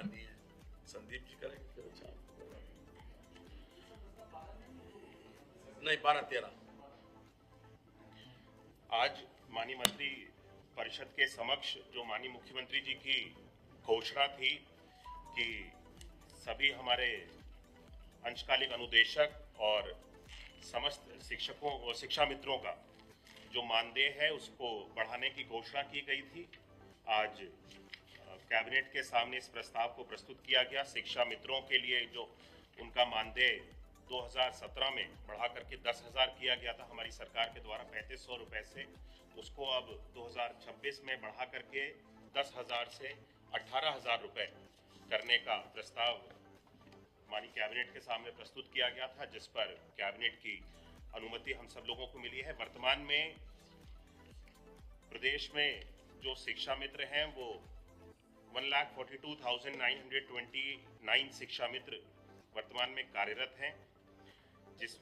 माननीय संदीप जी करेंगे फिर। अच्छा नहीं, 12-13 आज माननीय मंत्री परिषद के समक्ष जो माननीय मुख्यमंत्री जी की घोषणा थी कि सभी हमारे अंशकालिक अनुदेशक और समस्त शिक्षकों और शिक्षा मित्रों का जो मानदेय है उसको बढ़ाने की घोषणा की गई थी। आज कैबिनेट के सामने इस प्रस्ताव को प्रस्तुत किया गया। शिक्षा मित्रों के लिए जो उनका मानदेय 2017 में बढ़ा करके 10,000 किया गया था हमारी सरकार के द्वारा 3500 रुपए से, उसको अब 2026 में बढ़ा करके 10,000 से 18,000 रुपए करने का प्रस्ताव माननीय कैबिनेट के सामने प्रस्तुत किया गया था, जिस पर कैबिनेट की अनुमति हम सब लोगों को मिली है। वर्तमान में प्रदेश में जो शिक्षा मित्र हैं वो 1,42,929 शिक्षा मित्र वर्तमान में कार्यरत हैं, जिस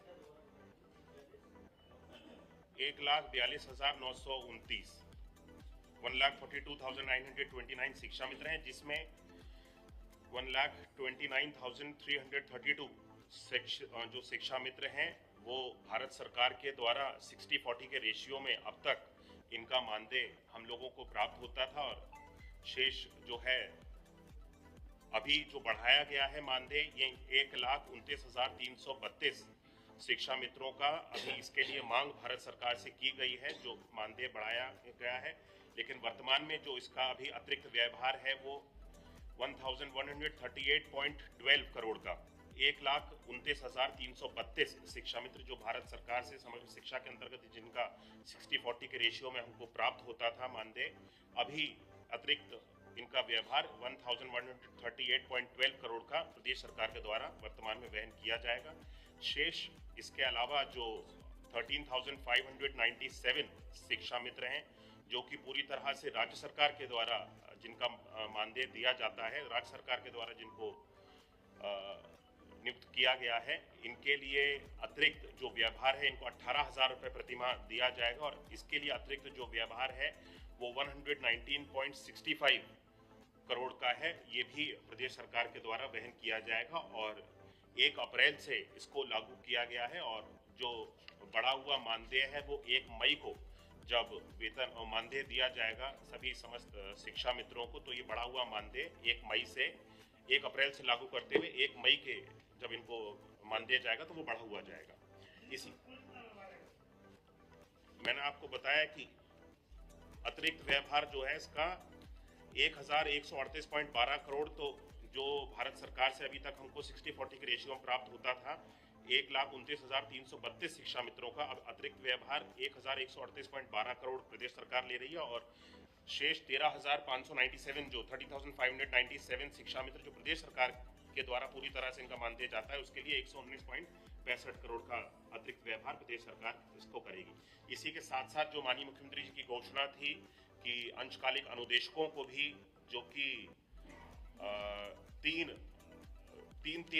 1,42,929 1,42,929 शिक्षा मित्र हैं, जिसमें 1,29,332 जो शिक्षा मित्र हैं वो भारत सरकार के द्वारा 60-40 के रेशियो में अब तक इनका मानदेय हम लोगों को प्राप्त होता था, और शेष जो है अभी जो बढ़ाया गया है मानदेय ये 1,29,332 शिक्षा मित्रों का अभी इसके लिए मांग भारत सरकार से की गई है, जो मानदेय बढ़ाया गया है। लेकिन वर्तमान में जो इसका अभी अतिरिक्त व्यवहार है वो 1,138.12 करोड़ का 1,29,332 शिक्षा मित्र जो भारत सरकार से समग्र शिक्षा के अंतर्गत जिनका 60-40 के रेशियो में हमको प्राप्त होता था मानदेय, अभी अतिरिक्त इनका व्यवहार 1,138.12 करोड़ का प्रदेश सरकार के द्वारा वर्तमान में वहन किया जाएगा। शेष इसके अलावा जो 13,597 शिक्षा मित्र हैं जो कि पूरी तरह से राज्य सरकार के द्वारा जिनका मानदेय दिया जाता है, राज्य सरकार के द्वारा जिनको नियुक्त किया गया है, इनके लिए अतिरिक्त जो व्यवहार है इनको 18,000 रुपये प्रतिमाह दिया जाएगा, और इसके लिए अतिरिक्त जो व्यवहार है वो 119.65 करोड़ का है। ये भी प्रदेश सरकार के द्वारा वहन किया जाएगा और 1 अप्रैल से इसको लागू किया गया है। और जो बढ़ा हुआ मानदेय है वो 1 मई को जब वेतन और मानदेय दिया जाएगा सभी समस्त शिक्षा मित्रों को, तो ये बढ़ा हुआ मानदेय 1 मई से 1 अप्रैल से लागू करते हुए 1 मई के जब इनको मानदेय जाएगा तो वो बढ़ा हुआ जाएगा। इसी मैंने आपको बताया कि अतिरिक्त व्यवहार जो है इसका 1,138.12 करोड़, तो जो भारत सरकार से अभी तक हमको 60-40 के रेशियो में प्राप्त होता था 1,29,332 शिक्षा मित्रों का अब अतिरिक्त व्यवहार 1,138.12 करोड़ प्रदेश सरकार ले रही है, और शेष 13,597 जो 30,597 शिक्षा मित्र जो प्रदेश सरकार के द्वारा पूरी तरह से इनका मानदेय जाता है उसके लिए 119.65 करोड़ का अतिरिक्त व्यवहार प्रदेश सरकार इसको करेगी। इसी के साथ साथ जो माननीय मुख्यमंत्री जी की घोषणा थी कि अंशकालिक अनुदेशकों को भी जो कि तीन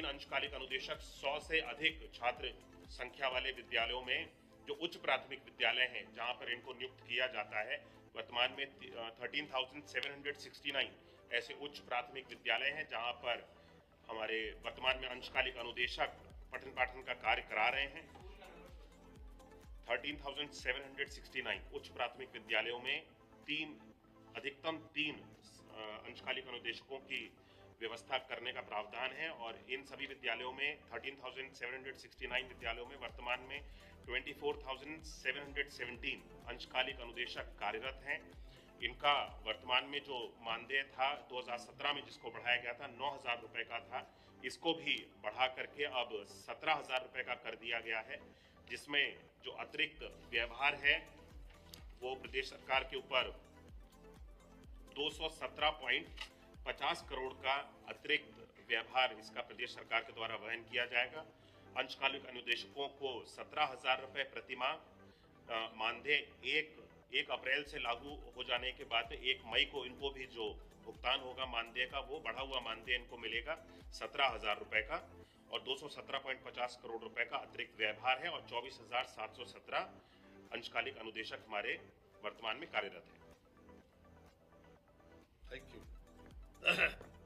अंशकालिक अनुदेशक 100 से अधिक छात्र संख्या वाले विद्यालयों में जो उच्च प्राथमिक विद्यालय हैं जहां पर इनको नियुक्त किया जाता है, वर्तमान में 13,769 ऐसे उच्च प्राथमिक विद्यालय हैं जहां पर हमारे वर्तमान में अंशकालिक अनुदेशक पठन पाठन का कार्य करा रहे हैं। 13,769 उच्च प्राथमिक विद्यालयों में अधिकतम तीन अंशकालिक अनुदेशकों की व्यवस्था करने का प्रावधान है, और इन सभी विद्यालयों में 13,769 विद्यालयों में वर्तमान में 24,717 अंशकालिक अनुदेशक कार्यरत हैं। इनका वर्तमान में जो मानदेय था 2017 में जिसको बढ़ाया गया था 9,000 रुपये का था, इसको भी बढ़ा करके अब 17,000 रुपये का कर दिया गया है, जिसमें जो अतिरिक्त व्यवहार है वो प्रदेश सरकार के ऊपर 217.50 करोड़ का अतिरिक्त व्यवहार इसका प्रदेश सरकार के द्वारा वहन किया जाएगा। अंशकालिक अनुदेशकों को 17,000 रुपये प्रतिमाह मानदेय 1 अप्रैल से लागू हो जाने के बाद 1 मई को इनको भी जो भुगतान होगा मानदेय का वो बढ़ा हुआ मानदेय इनको मिलेगा 17,000 रुपये का, और 217.50 करोड़ रुपए का अतिरिक्त व्यवहार है, और 24,717 अंशकालिक अनुदेशक हमारे वर्तमान में कार्यरत है। Thank you.